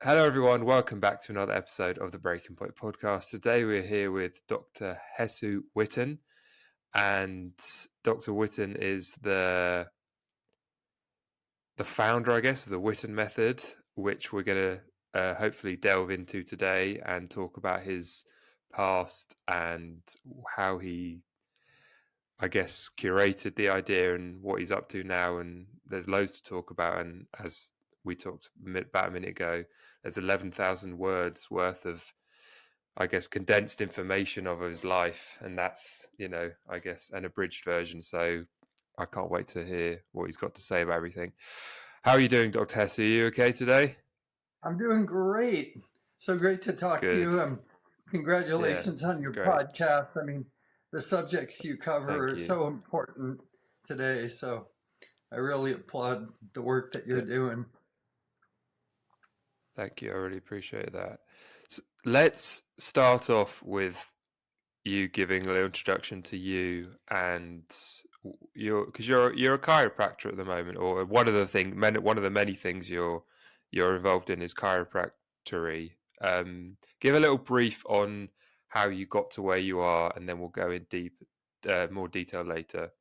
Hello, everyone. Welcome back to another episode of the Breaking Point podcast. Today, we're here with Dr. Hesu Whitten, and Dr. Whitten is the founder, I guess, of the Whitten Method, which we're going to hopefully delve into today and talk about his past and how he, I guess, curated the idea and what he's up to now. And there's loads to talk about. And as we talked about a minute ago, there's 11,000 words worth of, I guess, condensed information of his life. And that's, I guess, an abridged version. So I can't wait to hear what he's got to say about everything. How are you doing, Dr. Hess? Are you okay today? I'm doing great. So great to talk to Good. you. Yeah, Congratulations on it's your great. podcast. I mean, the subjects you cover Thank are you. so important today. So I really applaud the work that you're Yeah, doing. thank you. I really appreciate that. So let's start off with you giving a little introduction to you and because you're a chiropractor at the moment, or one of the many things you're involved in is chiropractic. Give a little brief on how you got to where you are, and then we'll go in more detail later.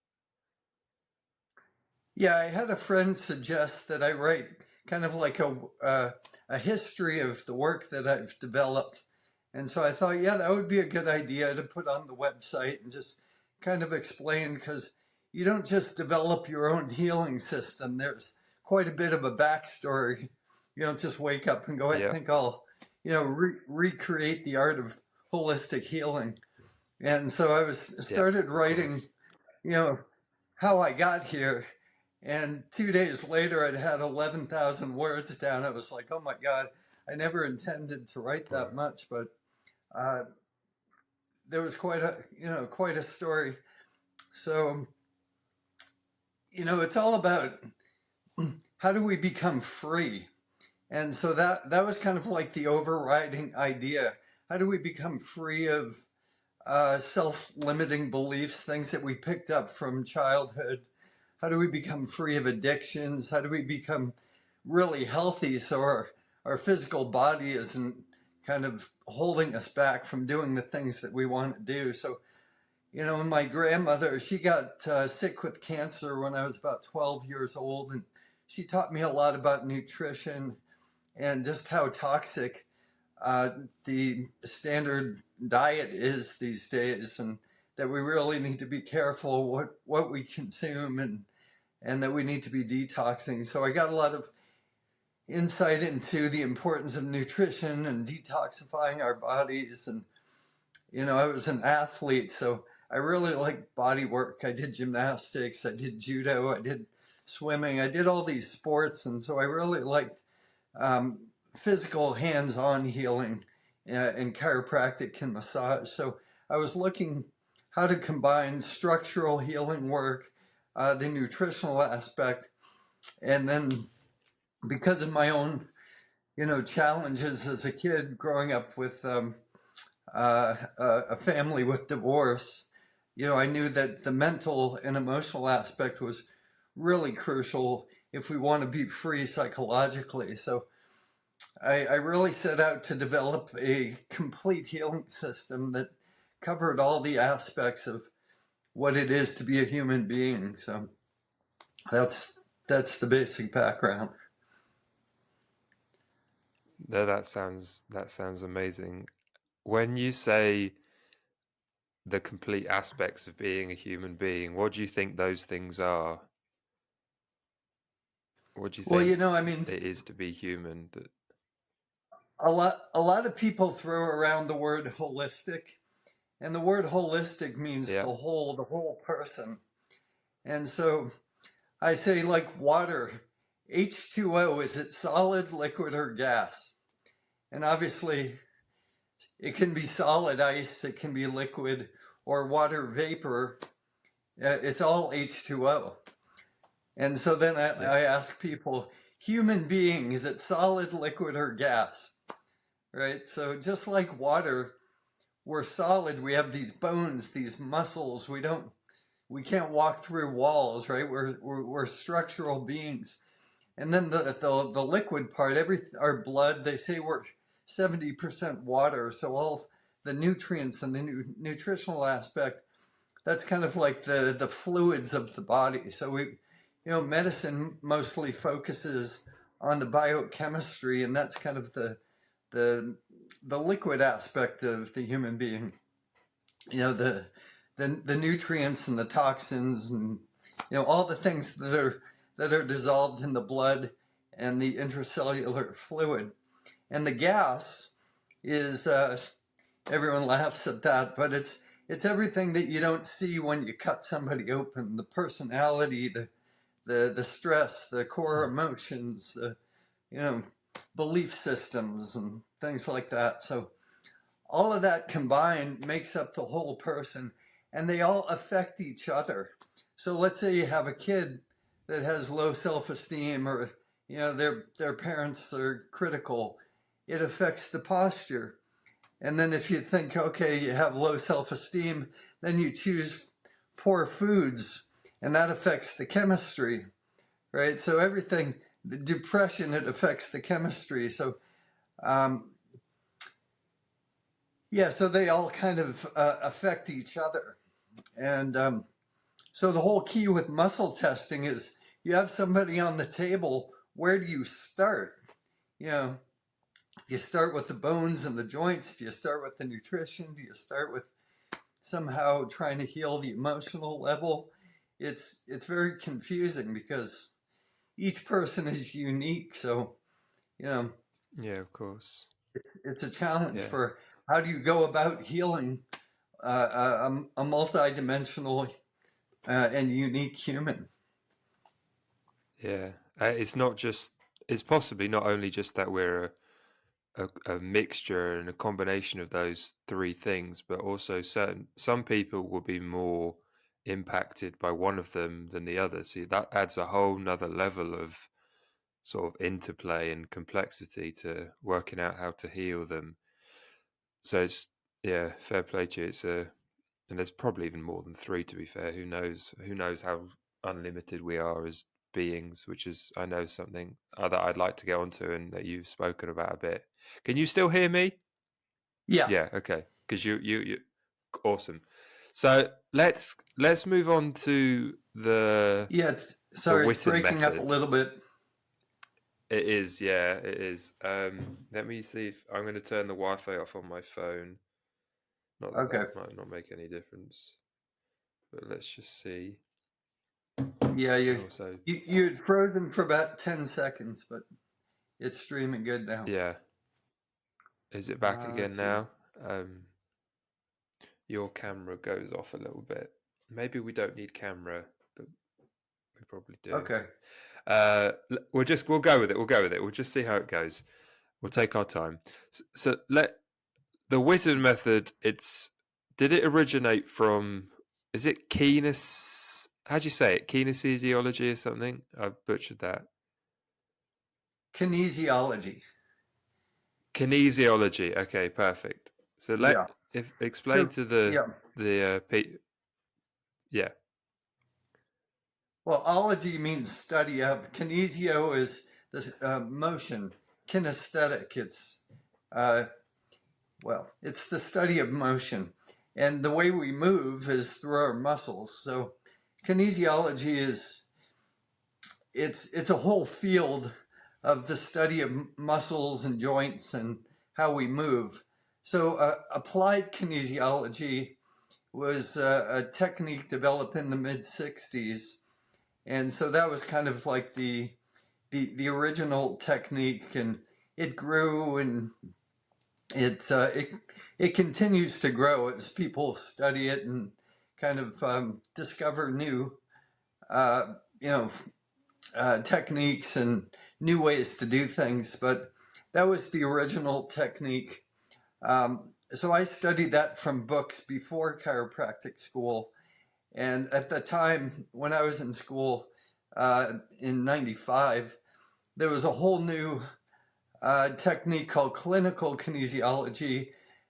Yeah, I had a friend suggest that I write kind of like a history of the work that I've developed. And so I thought, yeah, that would be a good idea to put on the website and just kind of explain, because you don't just develop your own healing system. There's quite a bit of a backstory. You don't just wake up and go, I Yeah, think I'll, recreate the art of holistic healing. And so I was yeah, started of writing, course. you know, how I got here. And 2 days later, I'd had 11,000 words down. I was like, oh my God, I never intended to write that Wow. much, but uh, there was quite a story. So, it's all about how do we become free? And so that was kind of like the overriding idea. How do we become free of self-limiting beliefs, things that we picked up from childhood? How do we become free of addictions? How do we become really healthy so our physical body isn't kind of holding us back from doing the things that we want to do? So, my grandmother, she got sick with cancer when I was about 12 years old, and she taught me a lot about nutrition and just how toxic the standard diet is these days, and that we really need to be careful what we consume, and that we need to be detoxing. So I got a lot of insight into the importance of nutrition and detoxifying our bodies. And, I was an athlete, so I really liked body work. I did gymnastics, I did judo, I did swimming, I did all these sports. And so I really liked physical hands-on healing and chiropractic and massage. So I was looking how to combine structural healing work, the nutritional aspect, and then because of my own, challenges as a kid growing up with a family with divorce, I knew that the mental and emotional aspect was really crucial if we want to be free psychologically. So I really set out to develop a complete healing system that covered all the aspects of what it is to be a human being. So that's the basic background. No, that sounds amazing. When you say the complete aspects of being a human being, what do you think those things are? What do you Well, think I mean, it is to be human? a lot of people throw around the word holistic, and the word holistic means Yeah, the whole person. And so I say, like water, H2O, is it solid, liquid, or gas? And obviously, it can be solid ice, it can be liquid, or water vapor. It's all H2O. And so then yeah, I ask people, human being, is it solid, liquid, or gas? Right? So just like water, we're solid. We have these bones, these muscles. We can't walk through walls, right? We're structural beings. And then the liquid part, our blood, they say we're 70% water. So all the nutrients and the nutritional aspect, that's kind of like the fluids of the body. So medicine mostly focuses on the biochemistry, and that's kind of the the liquid aspect of the human being. The nutrients and the toxins, and all the things that are dissolved in the blood and the intracellular fluid. And the gas is everyone laughs at that, but it's everything that you don't see when you cut somebody open: the personality, the stress, the core emotions, you know belief systems and things like that. So all of that combined makes up the whole person, and they all affect each other. So let's say you have a kid that has low self-esteem, or their parents are critical. It affects the posture. And then if you think, okay, you have low self-esteem, then you choose poor foods, and that affects the chemistry, right? So everything, the depression, it affects the chemistry. So um, yeah, so they all kind of affect each other. And so the whole key with muscle testing is you have somebody on the table, where do you start? You know, do you start with the bones and the joints? Do you start with the nutrition? Do you start with somehow trying to heal the emotional level? It's very confusing because each person is unique. So, you know, Yeah, of course. it's a challenge Yeah, for how do you go about healing a multi-dimensional and unique human. yeah. It's not just. It's possibly not only just that we're a mixture and a combination of those three things, but also some people will be more impacted by one of them than the other. So that adds a whole nother level of sort of interplay and complexity to working out how to heal them. So it's yeah, fair play to you. And there's probably even more than three, to be fair. Who knows? Who knows how unlimited we are as beings? Which is, I know, something that I'd like to get onto and that you've spoken about a bit. Can you still hear me? Yeah, Yeah. Okay. Because you awesome. So let's move on to yeah. the Sorry, it's Whitten breaking up a method. little bit. It is, yeah, it is. Let me see if I'm going to turn the Wi-Fi off on my phone. Not that Okay. that might not make any difference, but let's just see. Yeah, And you also, you you had frozen for about 10 seconds, but it's streaming good now. yeah, is it back again Let's see. now? Um, your camera goes off a little bit. Maybe we don't need camera, but we probably do. Okay. We'll go with it. We'll go with it. We'll just see how it goes. We'll take our time. So let the Whitten method. Did it originate from? Is it How do you say it? Kinesiology or something? I've butchered that. Kinesiology. Kinesiology. Okay, perfect. So Yeah. if explain So to yeah. yeah. Well, ology means study of. Kinesio is the motion. Kinesthetic. Uh, it's the study of motion, and the way we move is through our muscles. So, kinesiology is it's a whole field of the study of muscles and joints and how we move. So, applied kinesiology was a technique developed in the mid '60s, and so that was kind of like the original technique, and it grew, and it continues to grow as people study it and kind of discover new uh, you know techniques and new ways to do things. But that was the original technique. So I studied that from books before chiropractic school, and at the time when I was in school in '95, there was a whole new technique called clinical kinesiology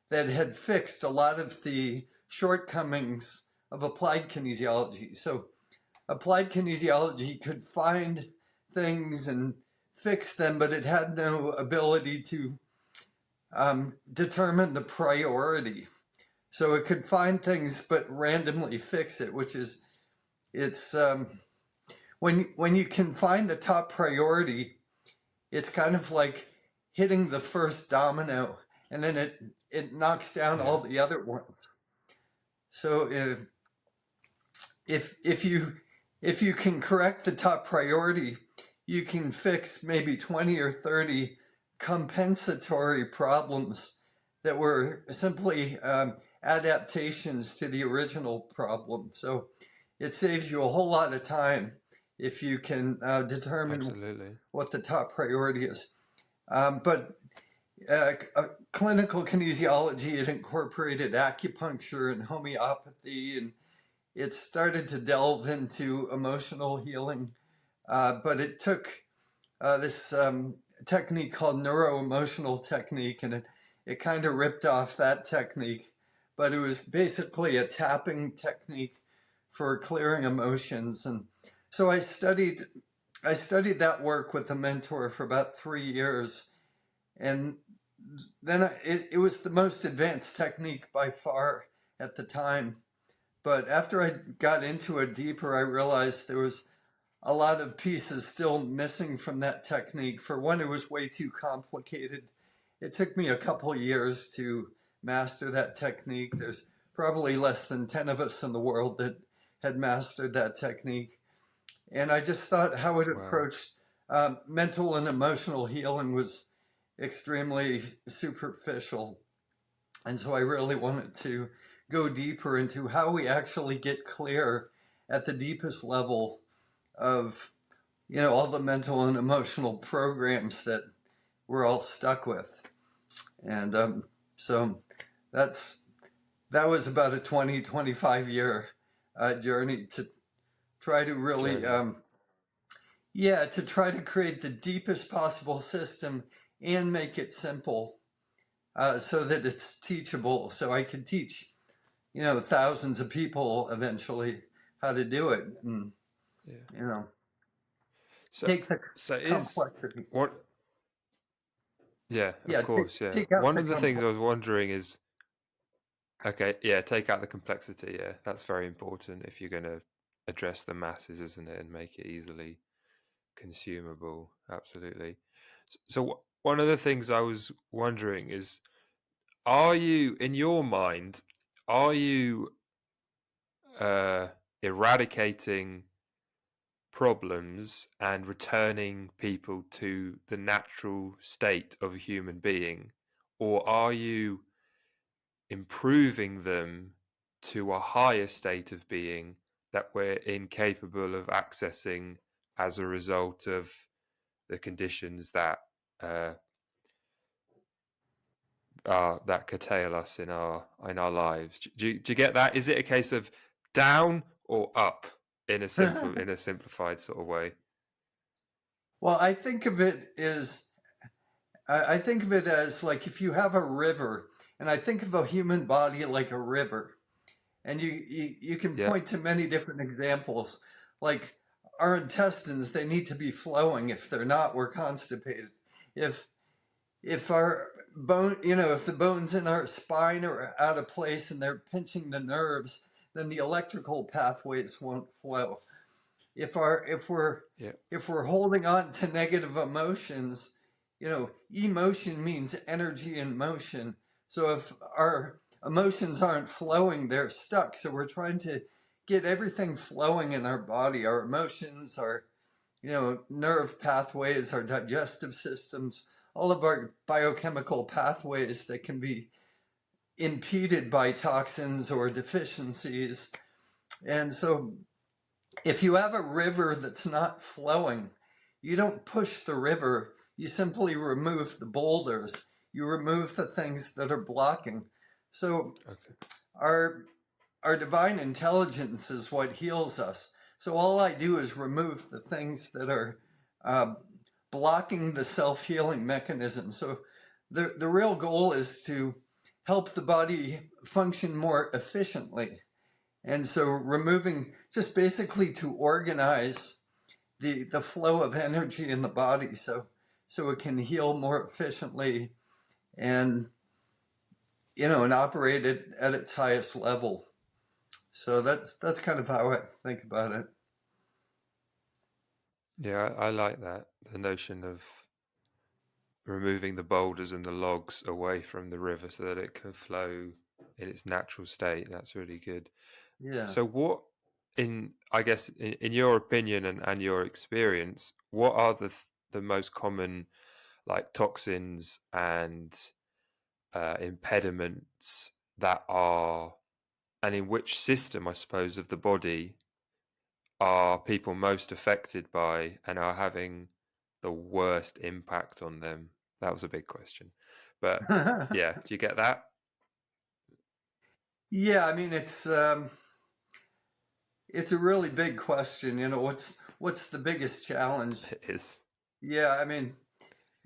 that had fixed a lot of the shortcomings of applied kinesiology. So, applied kinesiology could find things and fix them, but it had no ability to determine the priority. So it could find things but randomly fix it, which is it's when you can find the top priority, it's kind of like hitting the first domino, and then it knocks down Yeah. all the other ones. So if you can correct the top priority, you can fix maybe 20 or 30 compensatory problems that were simply adaptations to the original problem. So it saves you a whole lot of time if you can determine Absolutely. what the top priority is. But clinical kinesiology, it incorporated acupuncture and homeopathy, and it started to delve into emotional healing. But it took this technique called neuro-emotional technique, and it kind of ripped off that technique. But it was basically a tapping technique for clearing emotions. And so I studied that work with a mentor for about 3 years. And then it was the most advanced technique by far at the time. But after I got into it deeper, I realized there was a lot of pieces still missing from that technique. For one, it was way too complicated. It took me a couple years to master that technique. There's probably less than 10 of us in the world that had mastered that technique. And I just thought how it Wow. approached mental and emotional healing was extremely superficial. And so I really wanted to go deeper into how we actually get clear at the deepest level of, all the mental and emotional programs that we're all stuck with. And so that's that was about a 25 year journey to try to really Journey. to try to create the deepest possible system and make it simple, so that it's teachable, so I could teach thousands of people eventually how to do it, and Yeah. you know So take the so is complexity. what yeah, of Yeah, course, yeah. take out One the of the things I complex. was wondering is okay, yeah, take out the complexity, yeah. That's very important if you're gonna address the masses, isn't it, and make it easily consumable. Absolutely. So one of the things I was wondering is, are you, in your mind, are you uh, eradicating problems and returning people to the natural state of a human being, or are you improving them to a higher state of being that we're incapable of accessing as a result of the conditions that uh, that curtail us in our lives? Do you get that? Is it a case of down or up in a simplified sort of way? Well, I think of it as like if you have a river, and I think of a human body like a river, and you can Yeah, point to many different examples, like our intestines, they need to be flowing. If they're not, we're constipated. If our bone, if the bones in our spine are out of place and they're pinching the nerves, then the electrical pathways won't flow. If yeah, we're holding on to negative emotions, emotion means energy in motion. So if our emotions aren't flowing, they're stuck. So we're trying to get everything flowing in our body, our emotions, our nerve pathways, our digestive systems, all of our biochemical pathways that can be impeded by toxins or deficiencies. And so if you have a river that's not flowing, you don't push the river, you simply remove the boulders, you remove the things that are blocking. So okay, our divine intelligence is what heals us. So all I do is remove the things that are uh, blocking the self-healing mechanism. So the real goal is to help the body function more efficiently. And so removing, just basically to organize the flow of energy in the body, so it can heal more efficiently and and operate it at its highest level. So that's kind of how I think about it. Yeah, I like that. The notion of removing the boulders and the logs away from the river so that it can flow in its natural state. That's really good. Yeah. So, what, I guess, in your opinion and your experience, what are the most common like toxins and impediments that are, and in which system, I suppose, of the body are people most affected by and are having the worst impact on them? That was a big question. But yeah, do you get that? Yeah, I mean it's a really big question. What's the biggest challenge? It is. Yeah, I mean,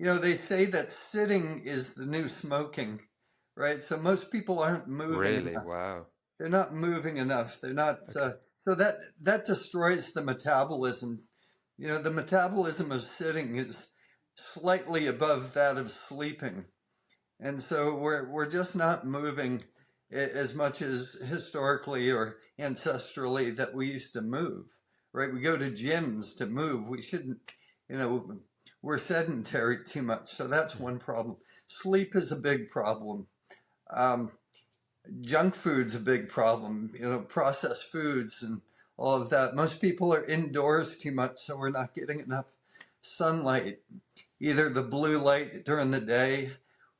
they say that sitting is the new smoking, right? So most people aren't moving Really? enough. Wow. They're not moving enough. They're not. Okay. So that destroys the metabolism. The metabolism of sitting is slightly above that of sleeping. And so we're just not moving as much as historically or ancestrally that we used to move, right? We go to gyms to move. We shouldn't, we're sedentary too much. So that's Mm. one problem. Sleep is a big problem. Um, Junk food's a big problem, processed foods and all of that. Most people are indoors too much, so we're not getting enough sunlight, either the blue light during the day,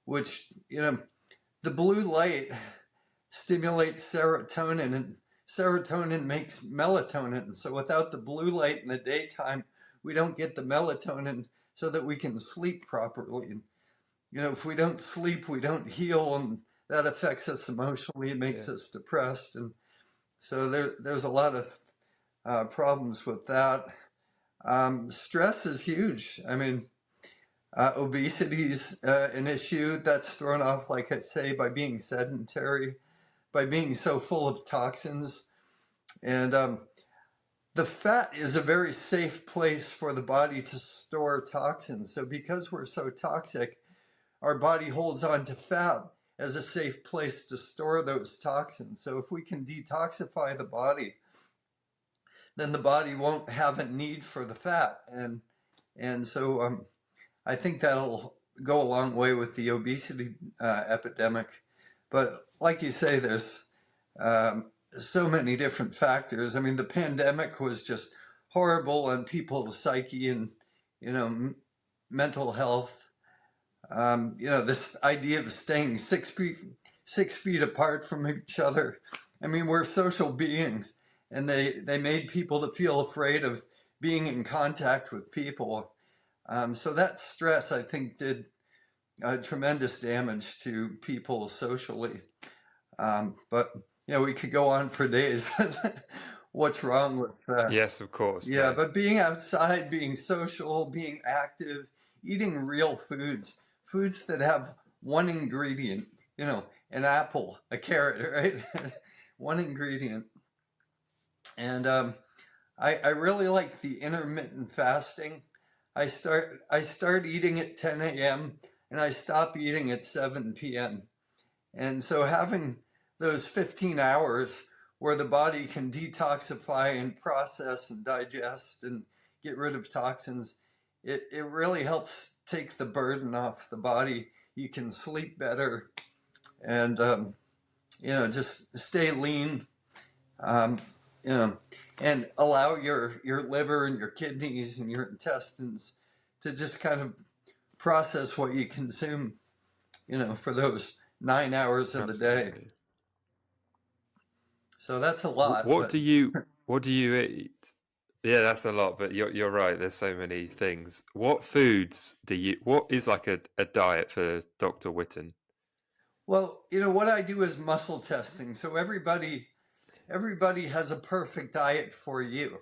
which, the blue light stimulates serotonin, and serotonin makes melatonin. So without the blue light in the daytime, we don't get the melatonin so that we can sleep properly. And, if we don't sleep, we don't heal, and that affects us emotionally. It Yeah. makes us depressed. And so there's a lot of problems with that. Stress is huge. I mean, obesity is an issue that's thrown off, like I say, by being sedentary, by being so full of toxins. And the fat is a very safe place for the body to store toxins. So because we're so toxic, our body holds on to fat as a safe place to store those toxins. So if we can detoxify the body, then the body won't have a need for the fat. And so I think that'll go a long way with the obesity epidemic. But like you say, there's so many different factors. I mean, the pandemic was just horrible on people's psyche and, mental health. This idea of staying 6 feet apart from each other. I mean, we're social beings, and they made people to feel afraid of being in contact with people. So that stress, I think, did tremendous damage to people socially. But we could go on for days. What's wrong with Yes, of course. yeah, No. but being outside, being social, being active, eating real foods, foods that have one ingredient, an apple, a carrot, right? One ingredient. And I really like the intermittent fasting. I start eating at 10 a.m. and I stop eating at 7 p.m. And so having those 15 hours where the body can detoxify and process and digest and get rid of toxins, it really helps take the burden off the body. You can sleep better and, just stay lean, um, you know, and allow your liver and your kidneys and your intestines to just kind of process what you consume, for those 9 hours of the day. Absolutely. So that's a Wh- lot, What but do you what do you eat? Yeah, that's a lot, but you're right. There's so many things. What foods do you? What is like a diet for Dr. Whitten? well, what I do is muscle testing. So everybody has a perfect diet for you,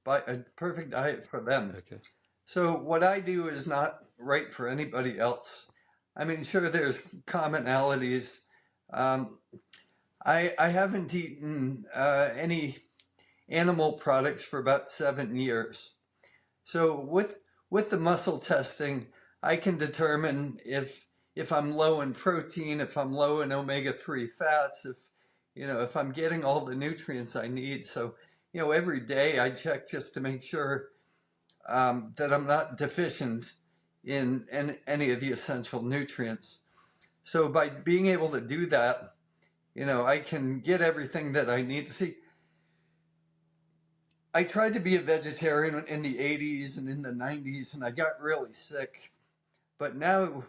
but a perfect diet for them. Okay. So what I do is not right for anybody else. I mean, sure, there's commonalities. Um, I haven't eaten any animal products for about 7 years. So with the muscle testing, I can determine if I'm low in protein, if I'm low in omega-3 fats, if I'm getting all the nutrients I need. So, every day I check just to make sure that I'm not deficient in any of the essential nutrients. So by being able to do that, I can get everything that I need. See, I tried to be a vegetarian in the 80s and in the 90s, and I got really sick. But now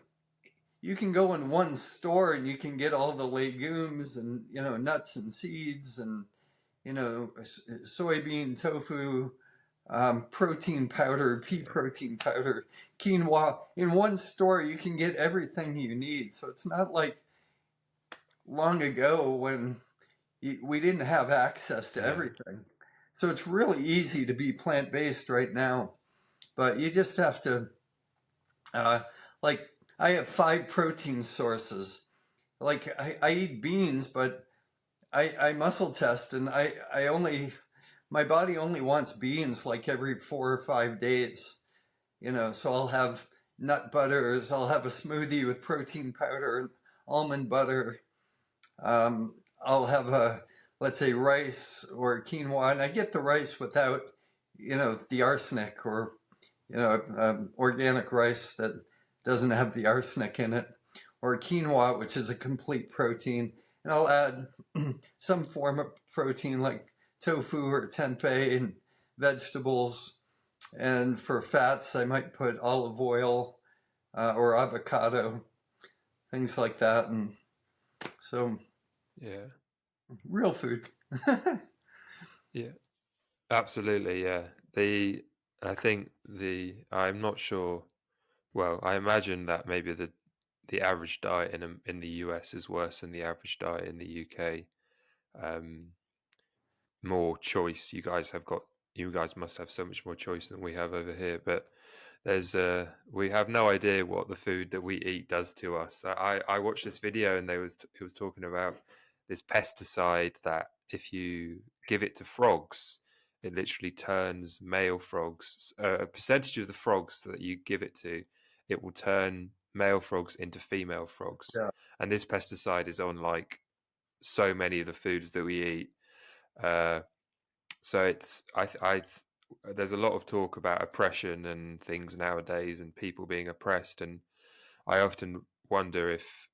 you can go in one store and you can get all the legumes and, nuts and seeds and, soybean, tofu, protein powder, pea protein powder, quinoa. In one store, you can get everything you need. So it's not like long ago when we didn't have access to Yeah. everything. So it's really easy to be plant based right now, but you just have to, uh, like, I have 5 protein sources. Like, I eat beans, but I muscle test and my body only wants beans like every 4 or 5 days, so I'll have nut butters, I'll have a smoothie with protein powder, almond butter, I'll have let's say rice or quinoa, and I get the rice without, the arsenic, or, organic rice that doesn't have the arsenic in it, or quinoa, which is a complete protein. And I'll add some form of protein like tofu or tempeh and vegetables. And for fats, I might put olive oil or avocado, things like that. And so, Yeah. real food. Yeah. Absolutely. Yeah. I think I'm not sure. Well, I imagine that maybe the average diet in the US is worse than the average diet in the UK. Um, More choice. You guys must have so much more choice than we have over here. But we have no idea what the food that we eat does to us. I watched this video and it was talking about this pesticide that if you give it to frogs, it literally turns male frogs. A percentage of the frogs that you give it to, it will turn male frogs into female frogs. Yeah. And this pesticide is on like so many of the foods that we eat. Uh, so there's a lot of talk about oppression and things nowadays, and people being oppressed, and I often wonder if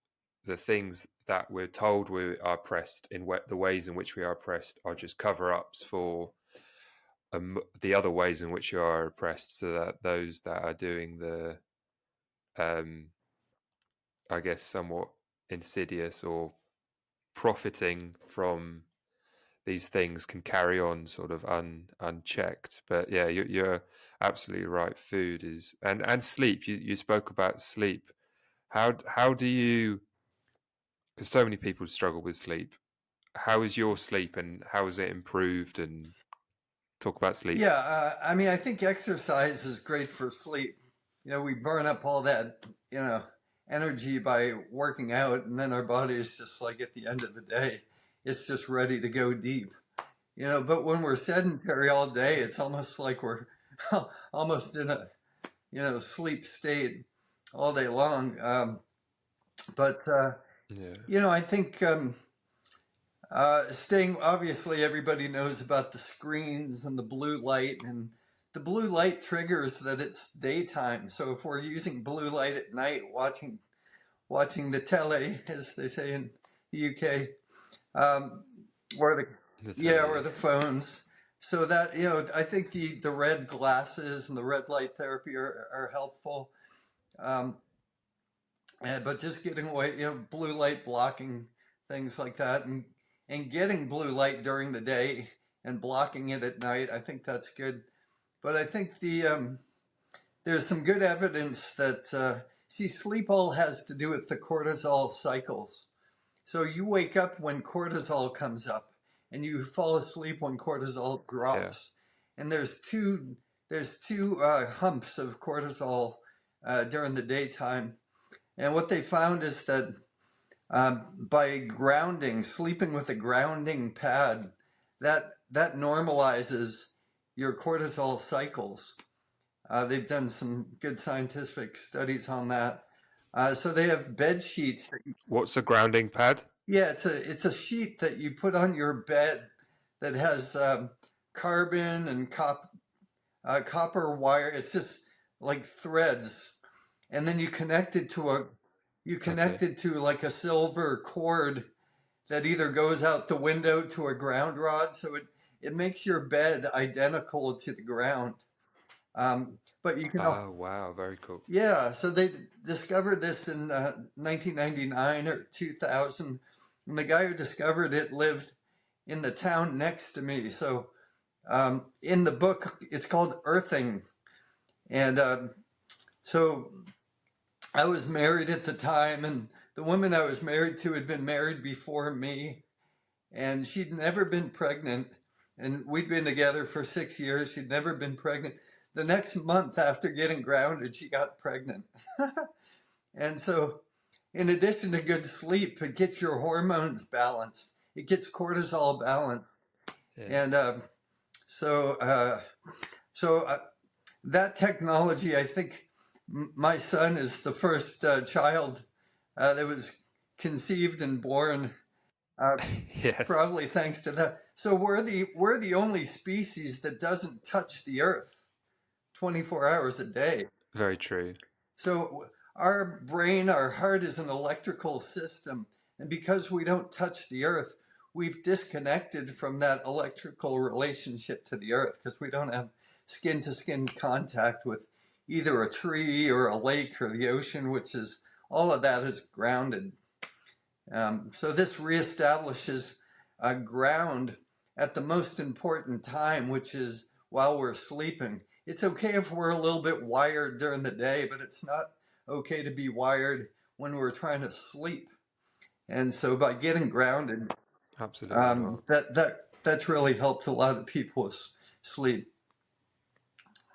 the things that we're told we are oppressed the ways in which we are oppressed are just cover-ups for the other ways in which you are oppressed, so that those that are doing the, um, I guess, somewhat insidious or profiting from these things can carry on sort of unchecked. But yeah, you're absolutely right. Food is and sleep. You spoke about sleep. How do you? Because so many people struggle with sleep. How is your sleep and how is it improved? And talk about sleep. Yeah, I mean, I think exercise is great for sleep. We burn up all that, energy by working out, and then our body is just like at the end of the day, it's just ready to go deep. But when we're sedentary all day, it's almost like we're almost in a, sleep state all day long. But Yeah, I think staying, obviously, everybody knows about the screens and the blue light, and the blue light triggers that it's daytime. So if we're using blue light at night, watching the tele, as they say in the UK, um, or the the yeah, telly. or Yeah, the phones. So that, I think the red glasses and the red light therapy are helpful. Um, but just getting away, blue light blocking, things like that, and getting blue light during the day and blocking it at night, I think that's good. But I think there's some good evidence that see, sleep all has to do with the cortisol cycles. So you wake up when cortisol comes up, and you fall asleep when cortisol yeah, drops. And there's two humps of cortisol during the daytime. And what they found is that by grounding, sleeping with a grounding pad, that normalizes your cortisol cycles. They've done some good scientific studies on that. So they have bed sheets. What's a grounding pad? Yeah, it's a sheet that you put on your bed that has carbon and copper wire. It's just like threads, and then you connect Okay. it to like a silver cord that either goes out the window to a ground rod, so it makes your bed identical to the ground. But you can, Oh, wow, very cool. yeah. So they discovered this in 1999 or 2000, and the guy who discovered it lived in the town next to me. So in the book, it's called Earthing, and so I was married at the time, and the woman I was married to had been married before me, and she'd never been pregnant. And we'd been together for 6 years. She'd never been pregnant. The next month after getting grounded, she got pregnant. And so, in addition to good sleep, it gets your hormones balanced, it gets cortisol balanced. Yeah. And so, that technology, I think my son is the first child that was conceived and born, uh, Yes, probably thanks to that. So we're the only species that doesn't touch the earth 24 hours a day. very true. So our brain, our heart is an electrical system, and because we don't touch the earth, we've disconnected from that electrical relationship to the earth because we don't have skin to skin contact with either a tree or a lake or the ocean, which is all of that is grounded. So this reestablishes a ground at the most important time, which is while we're sleeping. It's okay if we're a little bit wired during the day, but it's not okay to be wired when we're trying to sleep. And so by getting grounded, Absolutely not. that's really helped a lot of people sleep.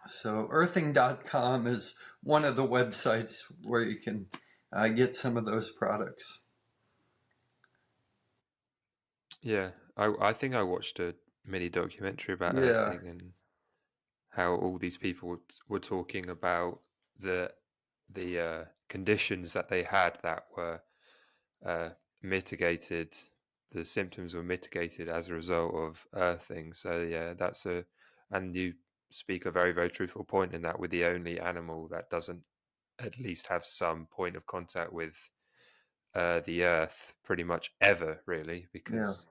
So earthing.com is one of the websites where you can get some of those products. Yeah, I think I watched a mini documentary about Yeah, Earthing and how all these people were talking about the the conditions that they had that were uh, mitigated. The symptoms were mitigated as a result of earthing. So yeah, and you speak a very, very truthful point in that we're the only animal that doesn't at least have some point of contact with the earth pretty much ever, really, yeah, because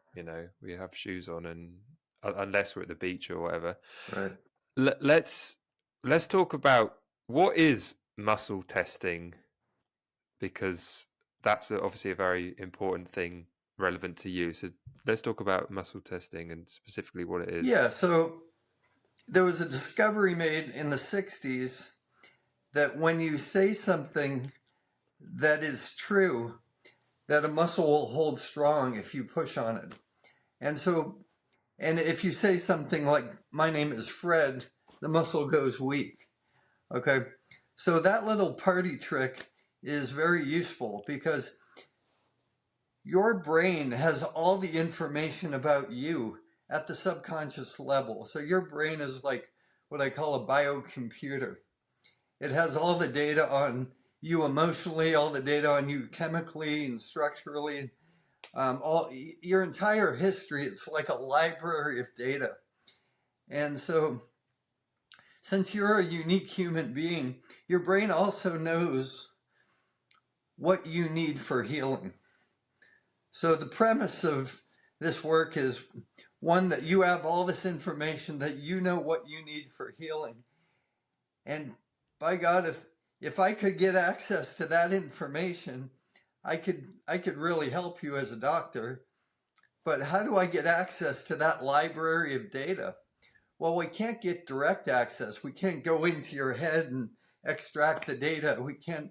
we have shoes on, and unless we're at the beach or whatever. right. Let's talk about what is muscle testing, because that's obviously a very important thing relevant to you. So let's talk about muscle testing and specifically what it is. Yeah, so there was a discovery made in the 60s that when you say something that is true, that a muscle will hold strong if you push on it. And so, and if you say something like, my name is Fred, the muscle goes weak. Okay. So that little party trick is very useful because your brain has all the information about you at the subconscious level. So your brain is like what I call a biocomputer. It has all the data on you emotionally, all the data on you chemically and structurally, all your entire history. It's like a library of data. And so, since you're a unique human being, your brain also knows what you need for healing. So, the premise of this work is one, that you have all this information, that you know what you need for healing. And by God, if I could get access to that information, I could really help you as a doctor. But how do I get access to that library of data? Well, we can't get direct access. We can't go into your head and extract the data. We can't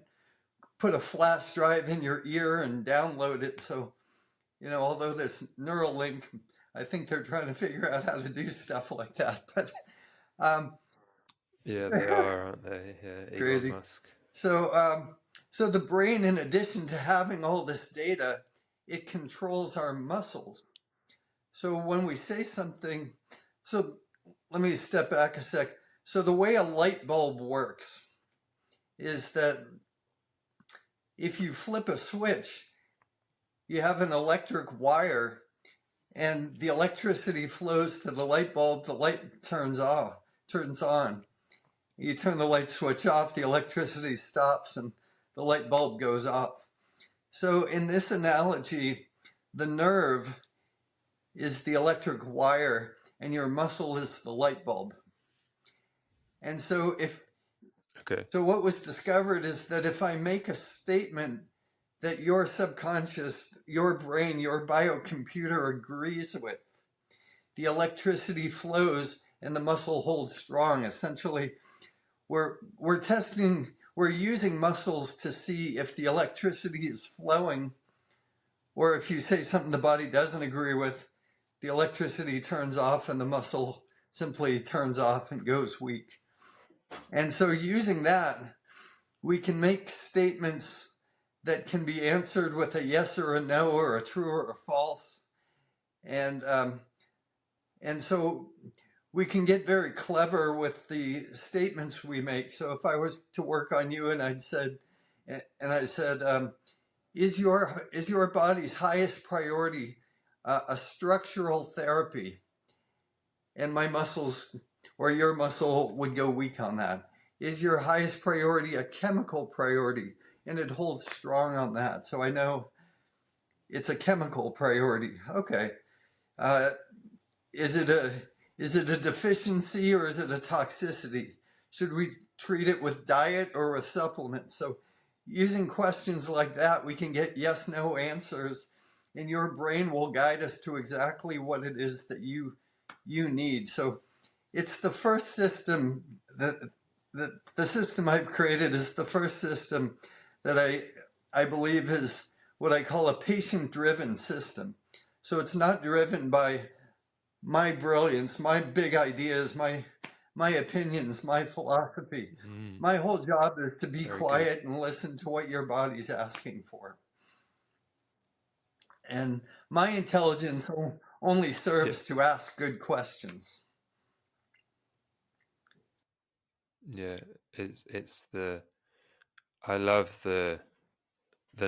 put a flash drive in your ear and download it. So, although this Neuralink, I think they're trying to figure out how to do stuff like that. But um, Yeah, they are, aren't they? Yeah, Elon crazy. Musk. So the brain, in addition to having all this data, it controls our muscles. So when we say something, so let me step back a sec. So the way a light bulb works is that if you flip a switch, you have an electric wire and the electricity flows to the light bulb, the light turns on. You turn the light switch off, the electricity stops and the light bulb goes off. So in this analogy, the nerve is the electric wire and your muscle is the light bulb. And so Okay. so what was discovered is that if I make a statement that your subconscious, your brain, your biocomputer agrees with, the electricity flows and the muscle holds strong. Essentially, we're testing, we're using muscles to see if the electricity is flowing, or if you say something the body doesn't agree with, the electricity turns off and the muscle simply turns off and goes weak. And so using that, we can make statements that can be answered with a yes or a no or a true or a false. And so we can get very clever with the statements we make. So if I was to work on you and I said, is your body's highest priority a structural therapy? And my muscles or your muscle would go weak on that. Is your highest priority a chemical priority? And it holds strong on that. So I know it's a chemical priority. Okay. Uh, is it a deficiency or is it a toxicity? Should we treat it with diet or with supplements? So using questions like that, we can get yes, no answers, and your brain will guide us to exactly what it is that you need. So it's the first system that the system I've created is the first system that I believe is what I call a patient-driven system. So it's not driven by my brilliance, my big ideas, my opinions, my philosophy. Mm, My whole job is to be very good. quiet and listen to what your body's asking for. And my intelligence only Yeah. serves to ask good questions. Yeah. It's the I love the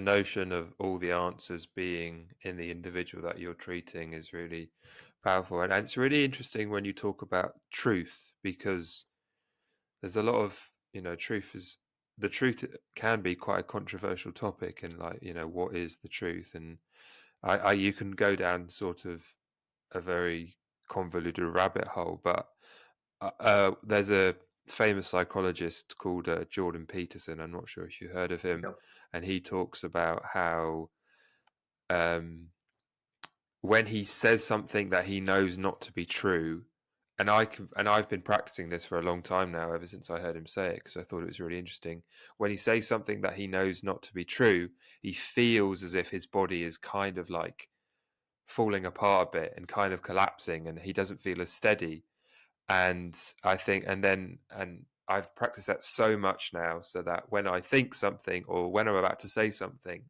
notion of all the answers being in the individual that you're treating is really powerful. And it's really interesting when you talk about truth, because there's a lot of, the truth can be quite a controversial topic. And like, what is the truth? And you can go down sort of a very convoluted rabbit hole. But there's a famous psychologist called Jordan Peterson. I'm not sure if you heard of him. Yep. And he talks about how um, when he says something that he knows not to be true, and I've been practicing this for a long time now, ever since I heard him say it, because I thought it was really interesting. When he says something that he knows not to be true, he feels as if his body is kind of like falling apart a bit and kind of collapsing, and he doesn't feel as steady. And I think, and I've practiced that so much now, so that when I think something or when I'm about to say something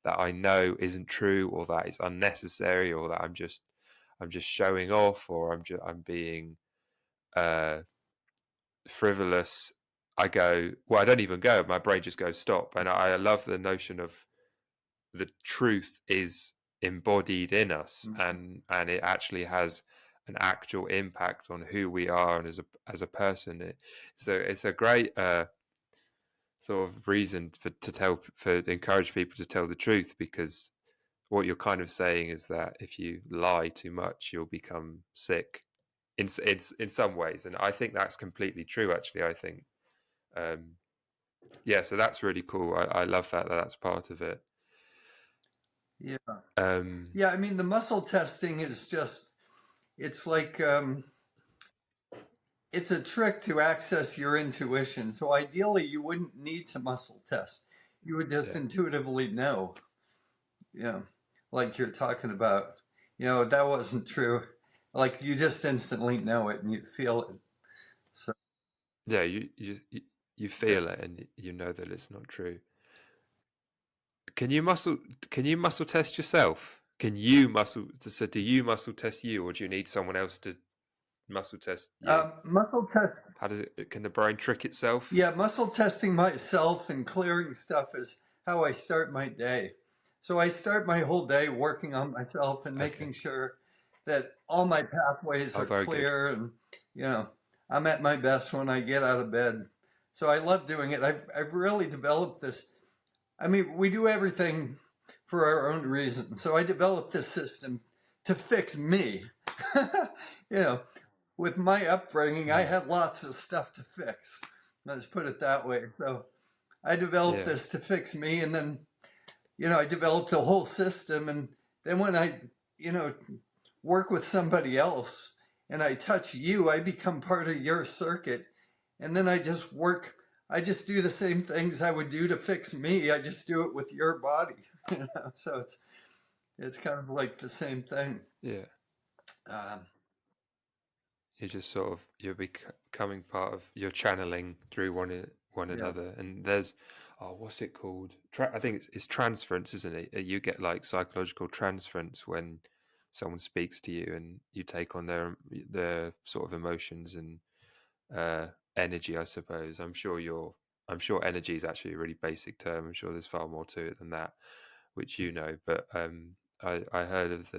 that I know isn't true, or that is unnecessary, or that I'm just showing off, or I'm being uh frivolous, I go, well, I don't even go, my brain just goes stop. And I love the notion of the truth is embodied in us, Mhm. and it actually has an actual impact on who we are and as a person. So it's a great sort of reason for encourage people to tell the truth, because what you're kind of saying is that if you lie too much, you'll become sick in some ways. And I think that's completely true, actually. I think um yeah, so that's really cool. I love that's part of it. Yeah. um Yeah. I mean, the muscle testing is just, it's like, it's a trick to access your intuition. So ideally, you wouldn't need to muscle test. You would just yeah. intuitively know. Yeah. Like you're talking about, that wasn't true. Like you just instantly know it and you feel it. So, Yeah, you yeah. feel it, and you know that it's not true. Can you muscle can you muscle test yourself? Do you muscle test you, or do you need someone else to muscle test you? Muscle test. How does it? Can the brain trick itself? Yeah, muscle testing myself and clearing stuff is how I start my day. So I start my whole day working on myself and Okay. making sure that all my pathways Oh, are very good. clear, and you know, I'm at my best when I get out of bed. So I love doing it. I've really developed this. I mean, we do everything for our own reasons. So I developed this system to fix me. you know, with my upbringing, I Mm. had lots of stuff to fix. Let's put it that way. So I developed Yeah. this to fix me, and then I developed a whole system. And then when I you know work with somebody else and I touch you, I become part of your circuit, and then I just work. I just do the same things I would do to fix me. I just do it with your body. So it's kind of like the same thing. Yeah. Um, You're just sort of becoming part of. You're channeling through one yeah. another, and there's, oh, what's it called? I think it's transference, isn't it? You get like psychological transference when someone speaks to you, and you take on their sort of emotions and uh, energy, I suppose. I'm sure energy is actually a really basic term. I'm sure there's far more to it than that, which you know. But I heard of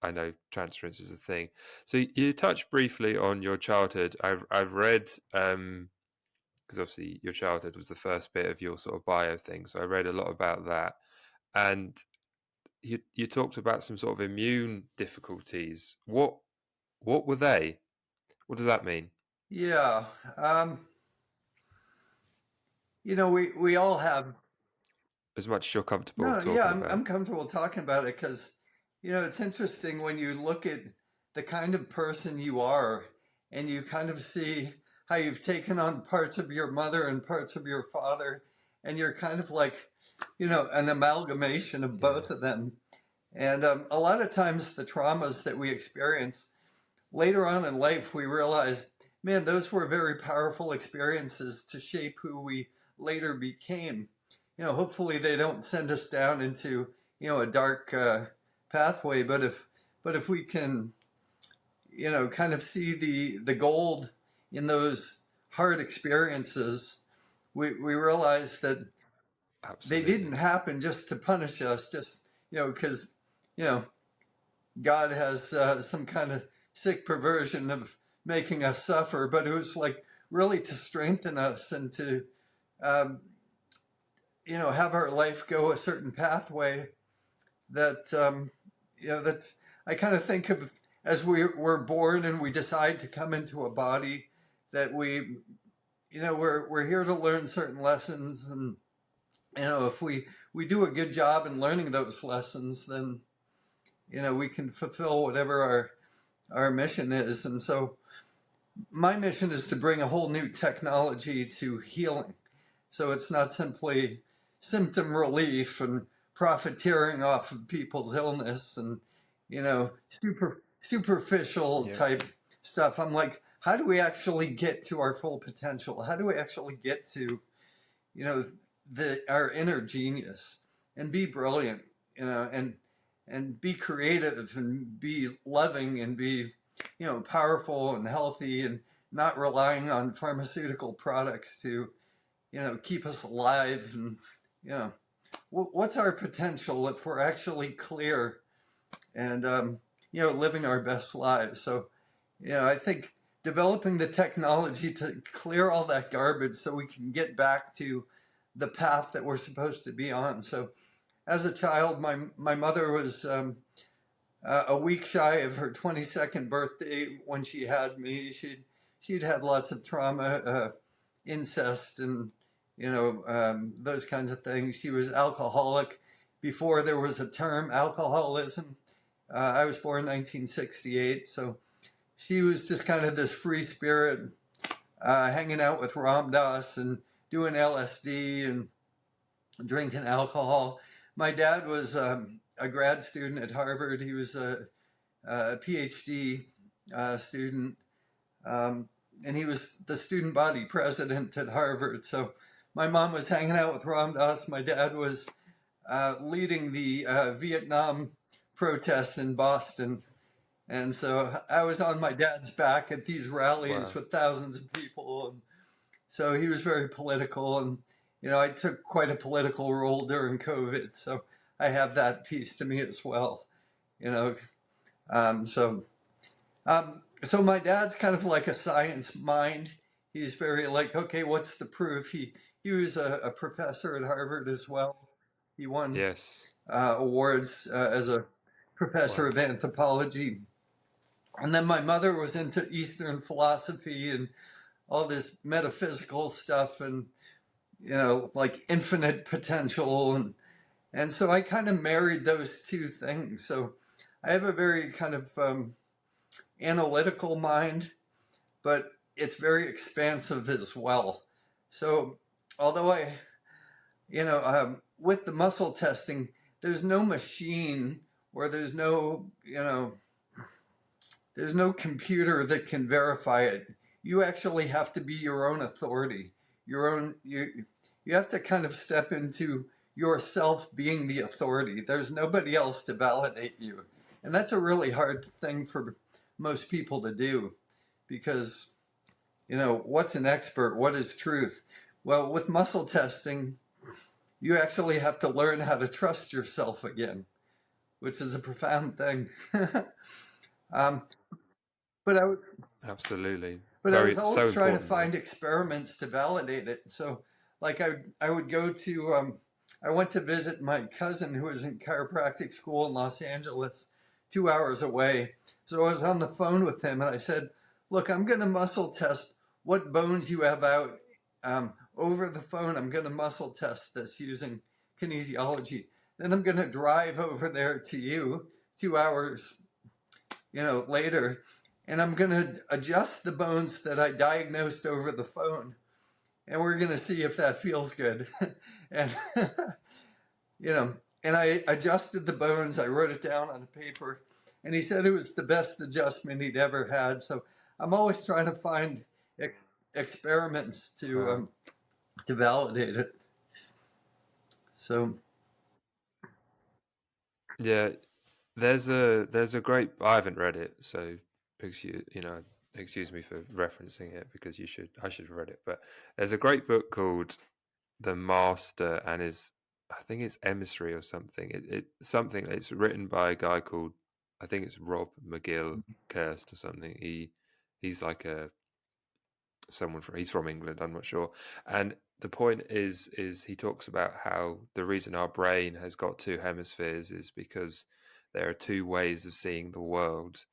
I know transference is a thing. So you touched briefly on your childhood. I've read because obviously your childhood was the first bit of your sort of bio thing. So I read a lot about that, and you talked about some sort of immune difficulties. What were they? What does that mean? Yeah. We all have. As much as you're comfortable No, yeah, talking I'm about. comfortable talking about it because it's interesting when you look at the kind of person you are, and you kind of see how you've taken on parts of your mother and parts of your father, and you're kind of like, an amalgamation of Yeah, both of them. And a lot of times the traumas that we experience later on in life, we realize, man, those were very powerful experiences to shape who we later became. Hopefully they don't send us down into, a dark pathway. But if we can, kind of see the gold in those hard experiences, we realize that they didn't absolutely. happen just to punish us, just, because, you know, God has some kind of sick perversion of making us suffer, but it was like really to strengthen us and to, um, have our life go a certain pathway that, that's, I kind of think of as we're born and we decide to come into a body that we're here to learn certain lessons. And, if we do a good job in learning those lessons, then, we can fulfill whatever our mission is. And so my mission is to bring a whole new technology to healing. So it's not simply symptom relief and profiteering off of people's illness and, superficial Yeah, type stuff. I'm like, how do we actually get to our full potential? How do we actually get to, you know, our inner genius and be brilliant, and be creative and be loving and be, powerful and healthy, and not relying on pharmaceutical products to, keep us alive. And, you know, what's our potential if we're actually clear and, living our best lives? So, I think developing the technology to clear all that garbage so we can get back to the path that we're supposed to be on. So, as a child, my mother was a week shy of her 22nd birthday when she had me. She'd had lots of trauma, incest, and those kinds of things. She was alcoholic before there was a term alcoholism. I was born in 1968, so she was just kind of this free spirit, hanging out with Ram Dass and doing LSD and drinking alcohol. My dad was a grad student at Harvard. He was a PhD student, and he was the student body president at Harvard. So my mom was hanging out with Ram Dass. My dad was leading the Vietnam protests in Boston. And so I was on my dad's back at these rallies Wow. with thousands of people. And so he was very political. And, I took quite a political role during COVID. So I have that piece to me as well, you know. Um, so, so my dad's kind of like a science mind. He's very like, okay, what's the proof? He was a professor at Harvard as well. He won Yes. awards as a professor Wow. of anthropology. And then my mother was into Eastern philosophy and all this metaphysical stuff and, like infinite potential. And so I kind of married those two things. So I have a very kind of analytical mind, but it's very expansive as well. So although with the muscle testing, there's no machine or there's no computer that can verify it. You actually have to be your own authority. You have to kind of step into yourself being the authority. There's nobody else to validate you. And that's a really hard thing for most people to do because, what's an expert? What is truth? Well, with muscle testing, you actually have to learn how to trust yourself again, which is a profound thing. um, but I, Absolutely. But I was Very so always trying to important though. find experiments to validate it. So, like, I would go to, I went to visit my cousin who was in chiropractic school in Los Angeles, 2 hours away. So I was on the phone with him and I said, look, I'm going to muscle test what bones you have out. Over the phone, I'm going to muscle test this using kinesiology. Then I'm going to drive over there to you 2 hours later, and I'm going to adjust the bones that I diagnosed over the phone, and we're going to see if that feels good. and you know, and I adjusted the bones. I wrote it down on the paper, and he said it was the best adjustment he'd ever had. So I'm always trying to find experiments Wow. to validate it. So Yeah, there's a great. I haven't read it, so excuse me for referencing it because I should have read it. But there's a great book called The Master and his, I think it's Emissary or something. It's written by a guy called, I think it's Rob McGill Kirst or something. He's like he's from England, I'm not sure. And the point is he talks about how the reason our brain has got two hemispheres is because there are two ways of seeing the world,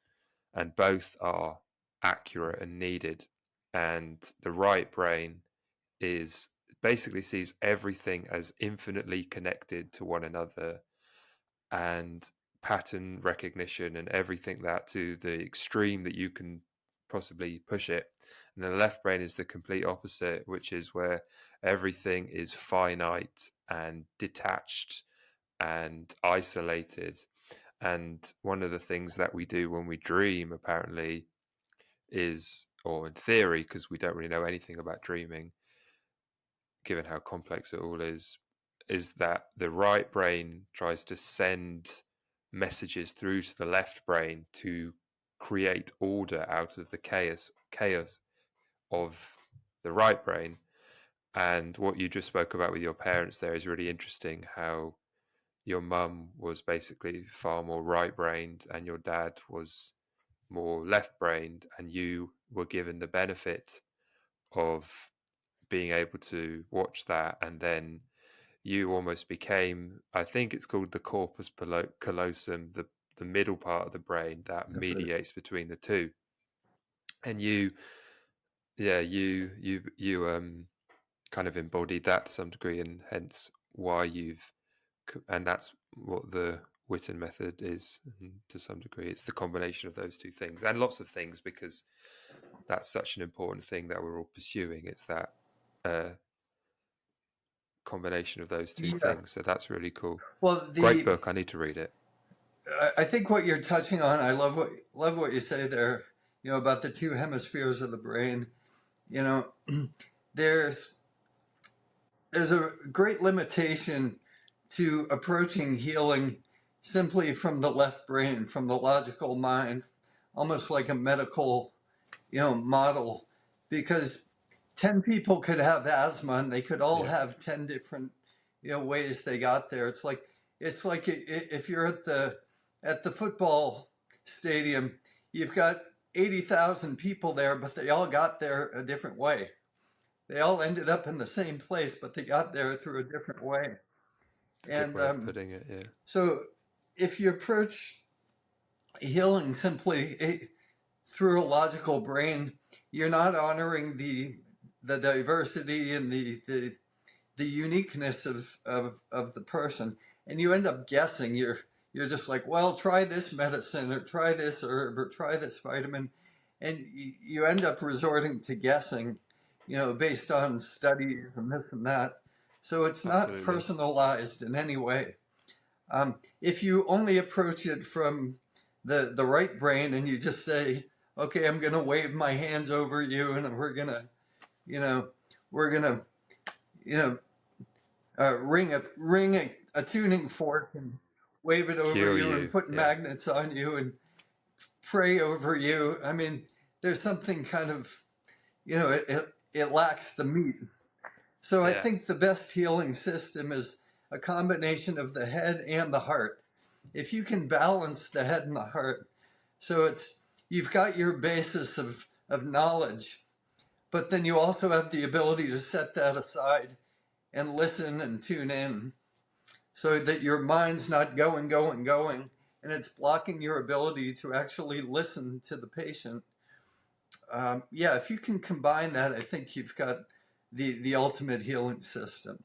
and both are accurate and needed. And the right brain is basically sees everything as infinitely connected to one another, and pattern recognition and everything that to the extreme that you can possibly push it. And the left brain is the complete opposite, which is where everything is finite and detached and isolated. And one of the things that we do when we dream, apparently, is, or in theory, because we don't really know anything about dreaming, given how complex it all is that the right brain tries to send messages through to the left brain to create order out of the chaos of the right brain. And what you just spoke about with your parents there is really interesting, how your mum was basically far more right brained and your dad was more left brained, and you were given the benefit of being able to watch that, and then you almost became, I think it's called the corpus callosum, the middle part of the brain that that's it. mediates between the two. And you, yeah, you kind of embodied that to some degree, and hence why and that's what the Whitten method is, to some degree. It's the combination of those two things and lots of things, because that's such an important thing that we're all pursuing. It's that uh, combination of those two Yeah. things. So that's really cool. Well, Great the book. I need to read it. I think what you're touching on, I love what you say there. About the two hemispheres of the brain. You know, there's there's a great limitation to approaching healing simply from the left brain, from the logical mind, almost like a medical, model, because 10 people could have asthma and they could all Yeah. have 10 different, ways they got there. It's like if you're at the football stadium, you've got 80,000 people there, but they all got there a different way. They all ended up in the same place, but they got there through a different way. It's a good And way of putting it. Yeah. so if you approach healing simply through a logical brain, you're not honoring the diversity and the uniqueness of the person, and you end up guessing. You're just like, well, try this medicine or try this herb or try this vitamin, and you end up resorting to guessing, based on studies and this and that. So it's not Absolutely. personalized in any way. If you only approach it from the right brain and you just say, okay, I'm going to wave my hands over you and you know, we're going to, you know, ring a tuning fork and wave it over Cure you and you. put Yeah. magnets on you and pray over you. I mean, there's something kind of, it lacks the meat. So I Yeah. think the best healing system is a combination of the head and the heart. If you can balance the head and the heart, so you've got your basis of knowledge, but then you also have the ability to set that aside and listen and tune in so that your mind's not going, and it's blocking your ability to actually listen to the patient. Yeah, if you can combine that, I think you've got the ultimate healing system.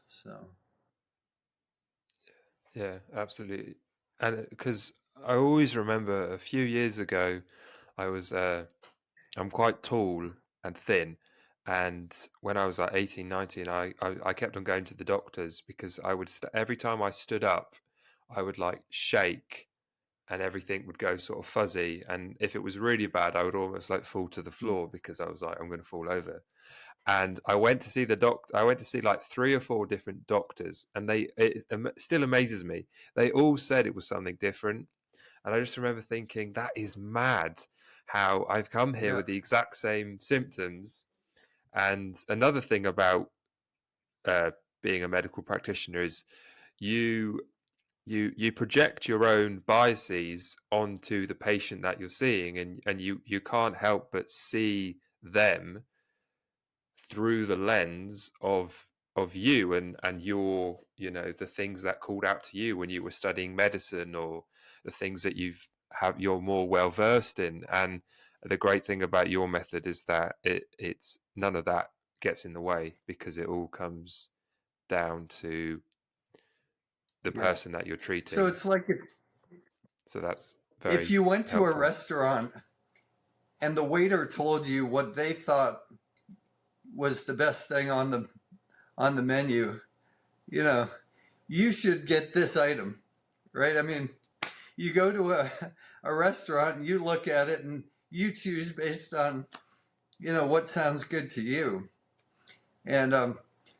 So, Yeah. Absolutely. And because I always remember a few years ago, I was I'm quite tall and thin. And when I was like 18, 19, I kept on going to the doctors because I would, every time I stood up, I would like shake and everything would go sort of fuzzy. And if it was really bad, I would almost like fall to the floor because I was like, I'm going to fall over. And I went to see the doctor. I went to see like 3 or 4 different doctors, and it still amazes me. They all said it was something different. And I just remember thinking, that is mad how I've come here yeah. with the exact same symptoms. And another thing about uh, being a medical practitioner is you you project your own biases onto the patient that you're seeing, and you can't help but see them through the lens of you and your, the things that called out to you when you were studying medicine, or the things that you're more well versed in. And the great thing about your method is that it's none of that gets in the way, because it all comes down to the Yeah. person that you're So treating. it's like So that's if very you went to a helpful. restaurant and the waiter told you what they thought was the best thing on the menu, you know, you should get this item, right? I mean, you go to a restaurant and you look at it and you choose based on, what sounds good to you. And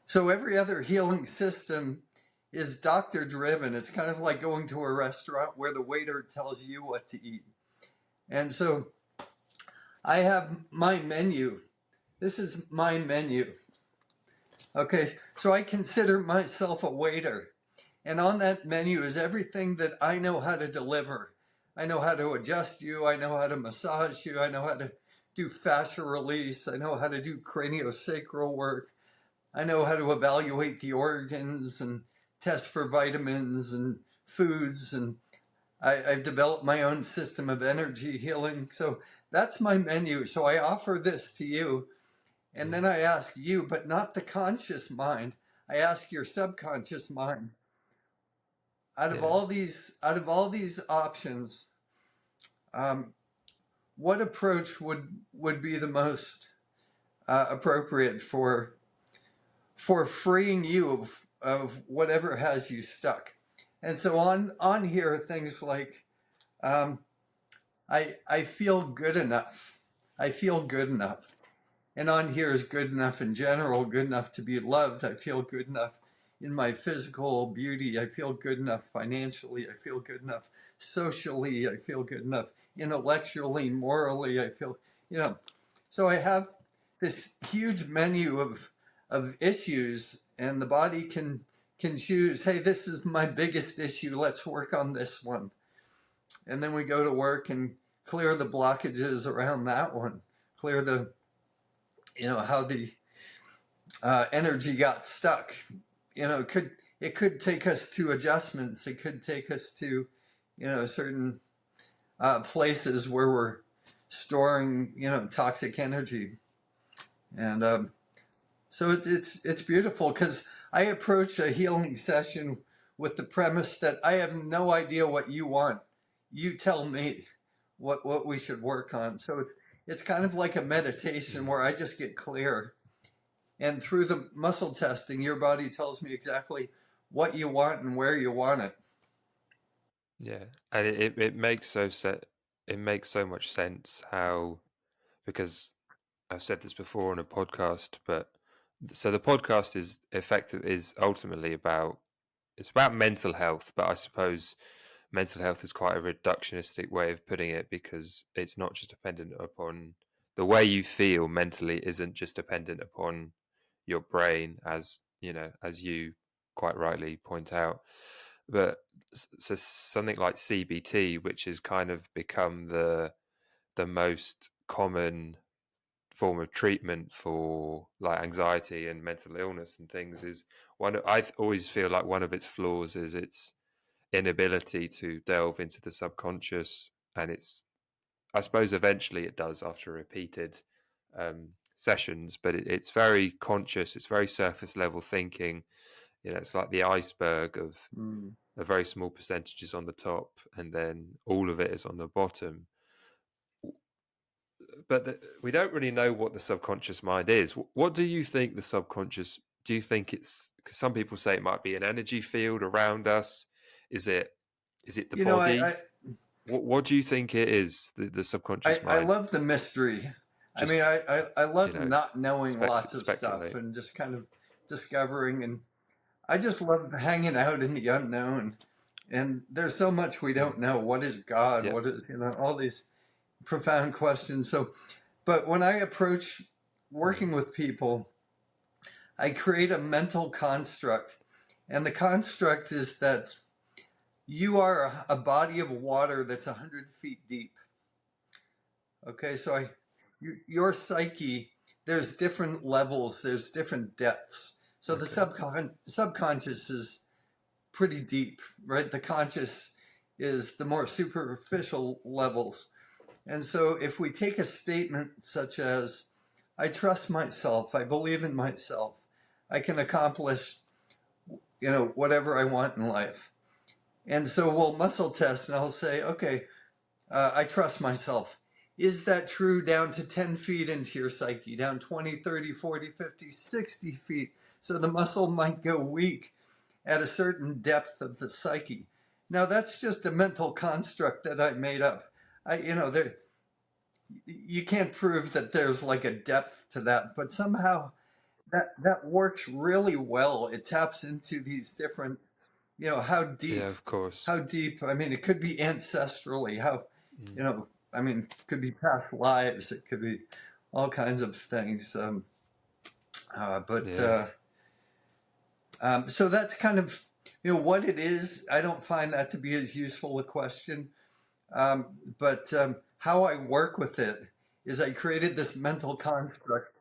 so every other healing system is doctor driven. It's kind of like going to a restaurant where the waiter tells you what to eat. And so I have my menu. This is my menu. Okay, so I consider myself a waiter. And on that menu is everything that I know how to deliver. I know how to adjust you. I know how to massage you. I know how to do fascia release. I know how to do craniosacral work. I know how to evaluate the organs and test for vitamins and foods. And I've developed my own system of energy healing. So that's my menu. So I offer this to you. And Mm. then I ask you, but not the conscious mind. I ask your subconscious mind. Yeah. Out of all these options, um, what approach would be the most appropriate for freeing you of whatever has you stuck? And so on here are things like um, I feel good enough. I feel good enough. And on here is good enough in general, good enough to be loved. I feel good enough in my physical beauty. I feel good enough financially. I feel good enough socially. I feel good enough intellectually, morally. I feel, you know, so I have this huge menu of issues, and the body can choose, hey, this is my biggest issue, let's work on this one. And then we go to work and clear the blockages around that one, clear the, how the energy got stuck. It could take us to adjustments. It could take us to, certain places where we're storing, toxic energy. And so it's beautiful because I approach a healing session with the premise that I have no idea what you want. You tell me what we should work on. So it's kind of like a meditation Mm. where I just get clear. And through the muscle testing, your body tells me exactly what you want and where you want it. Yeah, and it makes so much sense how, because I've said this before on a podcast, but so the podcast is ultimately about, it's about mental health, but I suppose mental health is quite a reductionistic way of putting it, because it's not just dependent upon the way you feel mentally, isn't just dependent upon your brain, as as you quite rightly point out. But so something like CBT, which has kind of become the most common form of treatment for like anxiety and mental illness and things, is always feel like one of its flaws is its inability to delve into the subconscious. And it's, I suppose eventually it does after repeated sessions, but it's very conscious, it's very surface level thinking. It's like the iceberg of Mm. a very small percentage is on the top and then all of it is on the bottom. But we don't really know what the subconscious mind is. What do you think the subconscious? Do you think it's, because some people say it might be an energy field around us? Is it the You know, body? I, What do you think it is? The I, subconscious I mind? love the mystery. I Just mean, I you love know, not knowing lots of stuff speculate. and just kind of discovering. And I just love hanging out in the unknown. And there's so much we Mm. don't know. What is God? Yeah, What is, all these profound questions. So, but when I approach yeah, working with people, I create a mental construct. And the construct is that you are a body of water that's 100 feet deep. Okay, so your psyche, there's different levels, there's different depths. So the okay, subconscious is pretty deep, right? The conscious is the more superficial levels. And so if we take a statement such as, I trust myself, I believe in myself, I can accomplish, whatever I want in life. And so we'll muscle test and I'll say, okay, I trust myself. Is that true down to 10 feet into your psyche, down 20, 30, 40, 50, 60 feet? So the muscle might go weak at a certain depth of the psyche. Now that's just a mental construct that I made up. There, you can't prove that there's like a depth to that, but somehow that works really well. It taps into these different, how yeah, deep, of course. how deep. I mean, it could be ancestrally. How, Mm. I mean, it could be past lives. It could be all kinds of things. But Yeah, so that's kind of, what it is. I don't find that to be as useful a question. But how I work with it is I created this mental construct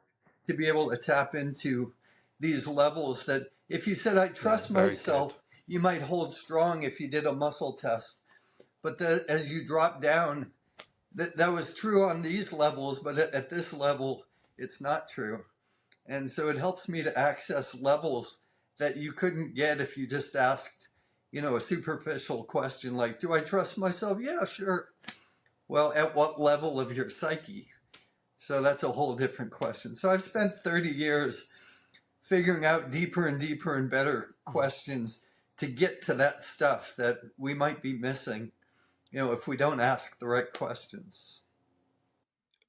to be able to tap into these levels that if you said, I yeah, trust very good. myself, you might hold strong if you did a muscle test. But as you drop down, that was true on these levels, but at this level, it's not true. And so it helps me to access levels that you couldn't get if you just asked, a superficial question like, do I trust myself? Yeah, sure. Well, at what level of your psyche? So that's a whole different question. So I've spent 30 years figuring out deeper and deeper and better Mm. questions to get to that stuff that we might be missing, if we don't ask the right questions.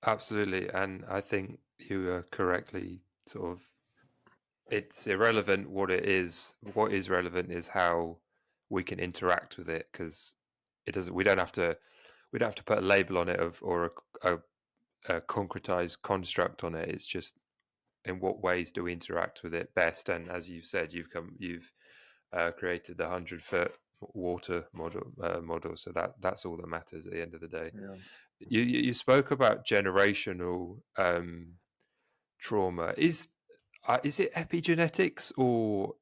Absolutely, and I think you are correctly sort of it's irrelevant what it is. What is relevant is how we can interact with it, because it doesn't. We don't have to put a label on it or a concretized construct on it. It's just in what ways do we interact with it best. And as you said, you've created the 100-foot water model. So that's all that matters at the end of the day. Yeah. You spoke about generational trauma. Is it epigenetics, or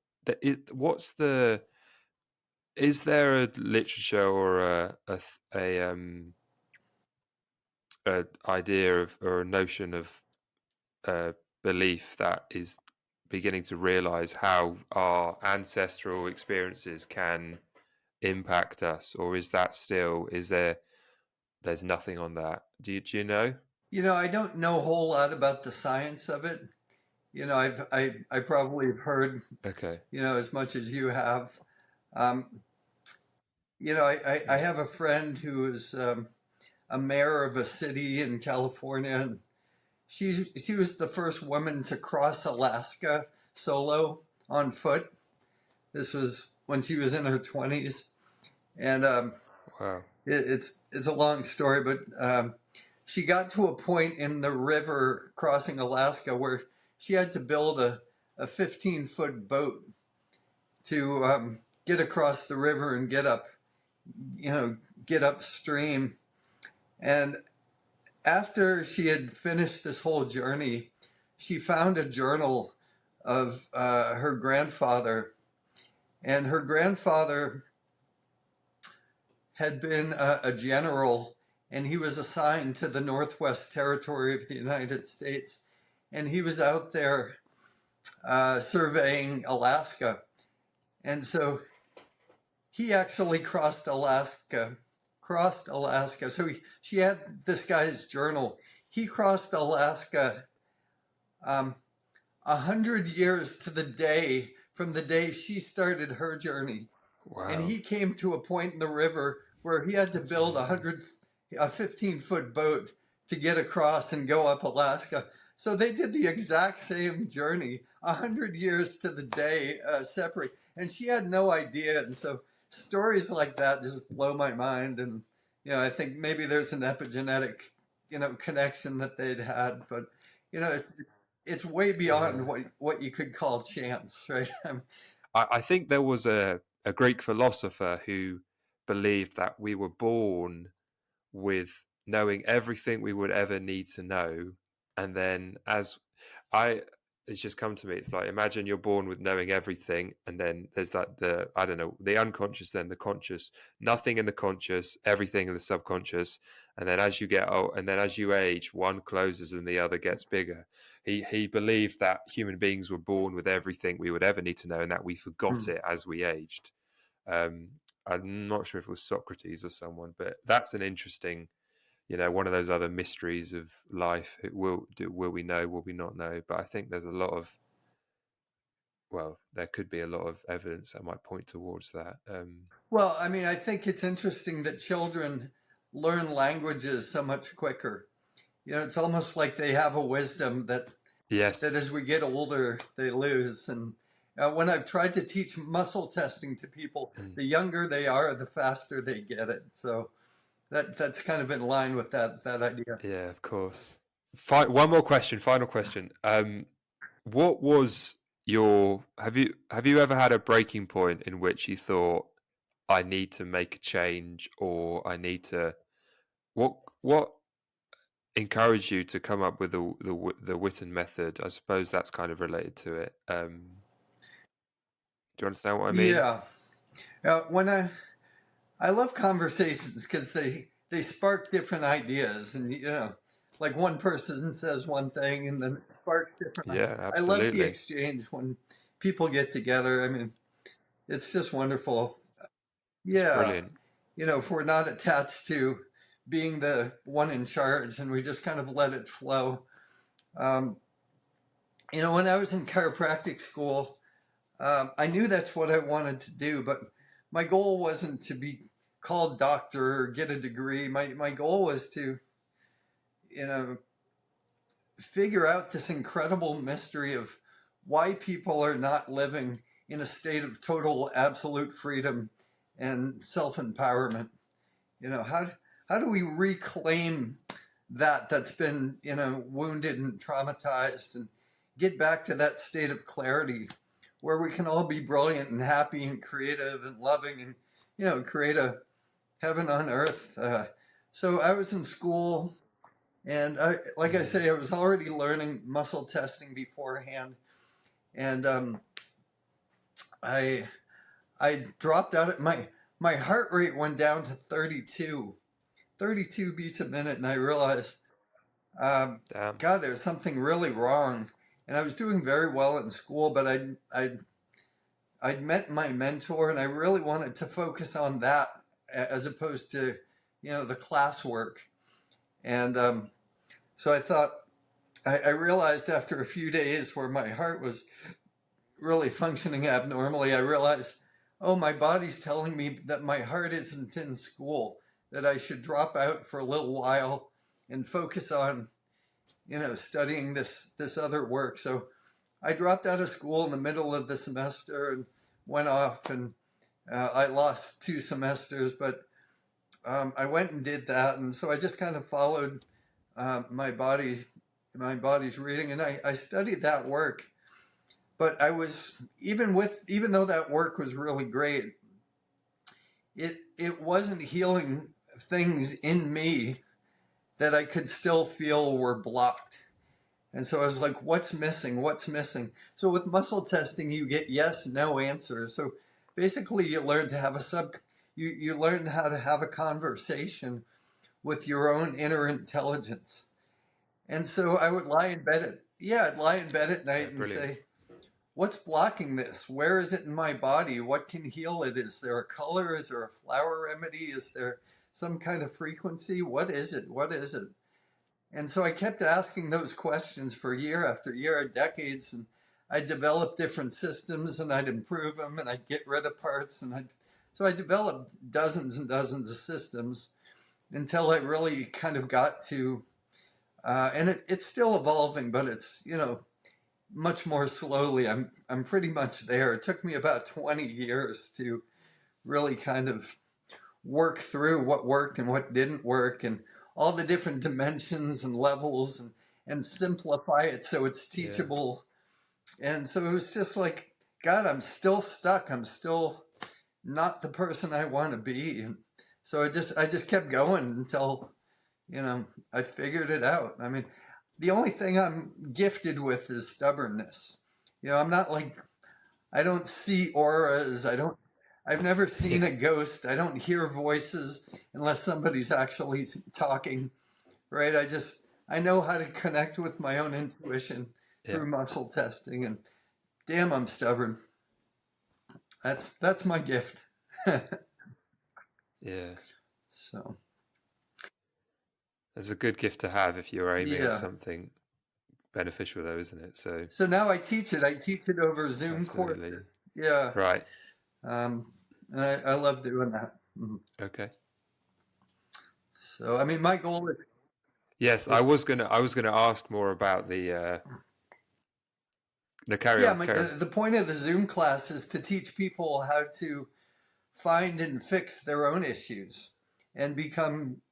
what's the is there a literature or a idea of or a notion of uh, belief that is beginning to realize how our ancestral experiences can impact us, or is that still there's nothing on that? Do you know? I don't know a whole lot about the science of it. I probably have heard, Okay. as much as you have. Um, I Yeah. have a friend who is a mayor of a city in California, and she was the first woman to cross Alaska solo on foot. This was when she was in her 20s, and Wow. it's a long story, but she got to a point in the river crossing Alaska where she had to build a 15-foot boat to get across the river and get upstream. And after she had finished this whole journey, she found a journal of her grandfather. And her grandfather had been a general, and he was assigned to the Northwest Territory of the United States. And he was out there surveying Alaska. And so he actually crossed Alaska. So she had this guy's journal. He crossed Alaska um, 100 years to the day from the day she started her journey, and Wow. he came to a point in the river where he had to That's build amazing. a 15-foot boat to get across and go up Alaska. So they did the exact same journey, 100 years to the day separate, and she had no idea. And so stories like that just blow my mind. And I think maybe there's an epigenetic connection that they'd had, but it's way beyond Yeah. what you could call chance, right? I think there was a Greek philosopher who believed that we were born with knowing everything we would ever need to know, and then as I it's just come to me, it's like, imagine you're born with knowing everything, and then there's like the, I don't know, the unconscious, then the conscious, nothing in the conscious, everything in the subconscious, and then as you get old, and then as you age, one closes and the other gets bigger. He believed that human beings were born with everything we would ever need to know, and that we forgot it as we aged. um I'm not sure if it was Socrates or someone, but that's an interesting, one of those other mysteries of life. Will we know? Will we not know? But I think there's a lot of, well, there could be a lot of evidence that might point towards that. Well, I mean, I think it's interesting that children learn languages so much quicker. It's almost like they have a wisdom that Yes. as we get older, they lose. And when I've tried to teach muscle testing to people, Mm. the younger they are, the faster they get it. So that's kind of in line with that idea. Yeah, of course. One more question. Final question. What was your? Have you ever had a breaking point in which you thought, I need to make a change, or I need to? What encouraged you to come up with the Whitten method? I suppose that's kind of related to it. Do you understand what I mean? Yeah. When I love conversations because they spark different ideas, and like one person says one thing and then it sparks different. Yeah, I love the absolutely. exchange when people get together. I mean, it's just wonderful. It's Yeah, brilliant. if we're not attached to being the one in charge and we just kind of let it flow. Um, when I was in chiropractic school, I knew that's what I wanted to do, but my goal wasn't to be called doctor or get a degree. My goal was to, you know, figure out this incredible mystery of why people are not living in a state of total absolute freedom and self-empowerment. How do we reclaim that's been, wounded and traumatized, and get back to that state of clarity where we can all be brilliant and happy and creative and loving, and create a heaven on earth. So I was in school, and like I say, I was already learning muscle testing beforehand, and I I dropped out at my heart rate went down to 32 beats a minute, and I realized, Damn. God, there's something really wrong. And I was doing very well in school, but I'd met my mentor, and I really wanted to focus on that as opposed to, the classwork. And so I thought, I realized after a few days where my heart was really functioning abnormally, I realized, oh, my body's telling me that my heart isn't in school, that I should drop out for a little while and focus on, studying this other work. So I dropped out of school in the middle of the semester and went off, and I lost 2 semesters, but I went and did that. And so I just kind of followed my body's reading, and I studied that work. But I was, even though that work was really great, it wasn't healing things in me that I could still feel were blocked. And so I was like, what's missing? What's missing? So with muscle testing, you get yes, no answers. So basically you learn to have you learn how to have a conversation with your own inner intelligence. And so I would lie in bed I'd lie in bed at Yeah, night and brilliant. say, what's blocking this? Where is it in my body? What can heal it? Is there a color? Is there a flower remedy? Is there some kind of frequency? What is it? What is it? And so I kept asking those questions for year after year, decades, and I developed different systems, and I'd improve them, and I'd get rid of parts, so I developed dozens and dozens of systems until I really kind of got to, and it's still evolving, but it's much more slowly. I'm pretty much there. It took me about 20 years to really kind of work through what worked and what didn't work, and all the different dimensions and levels, and simplify it so it's Yeah. teachable. And so it was just like, God, I'm still stuck. I'm still not the person I want to be. And so I just kept going until, I figured it out. I mean, the only thing I'm gifted with is stubbornness. I'm not like, I don't see auras. I've never seen Yeah. a ghost. I don't hear voices unless somebody's actually talking, right? I know how to connect with my own intuition Yeah. through muscle testing, and damn, I'm stubborn. That's my gift. Yeah. So, It's a good gift to have if you're aiming at yeah. something beneficial, though, isn't it? So, So now I teach it. I teach it over Zoom courses. absolutely. Yeah. Right. And I love doing that. Mhm. Okay. So, I mean, my goal is, Yes, I was gonna ask more about the carry yeah, on, carry on. the point of the Zoom class is to teach people how to find and fix their own issues and become,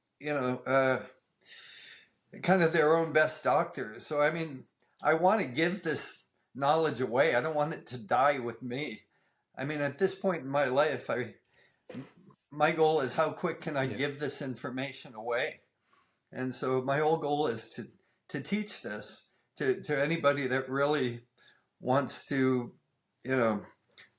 kind of their own best doctors. So, I mean, I want to give this knowledge away. I don't want it to die with me. I mean, at this point in my life, my goal is how quick can I Yeah. give this information away? And so my whole goal is to teach this to anybody that really wants to, you know,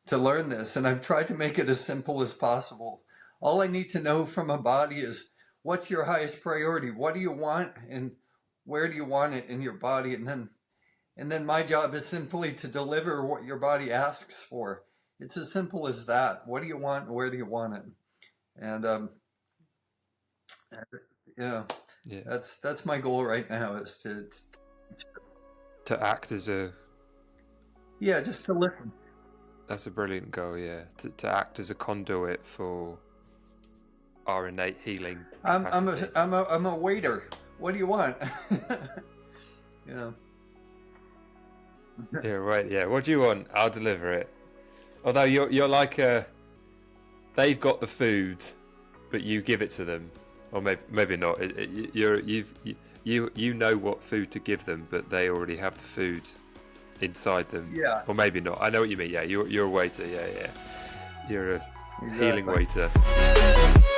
to learn this. And I've tried to make it as simple as possible. All I need to know from a body is, what's your highest priority? What do you want, and where do you want it in your body? And then my job is simply to deliver what your body asks for. It's as simple as that. What do you want, and where do you want it? And yeah, Yeah. that's my goal right now, is To act as a yeah, just to listen. That's a brilliant goal. Yeah. To act as a conduit for our innate healing capacity. I'm a waiter. What do you want? Yeah. Yeah, right. Yeah. What do you want? I'll deliver it. Although you're like they've got the food, but you give it to them, or maybe not. You know what food to give them, but they already have the food inside them, Yeah, or maybe not. I know what you mean. Yeah, you're a waiter. Yeah, yeah. You're a healing exactly. waiter.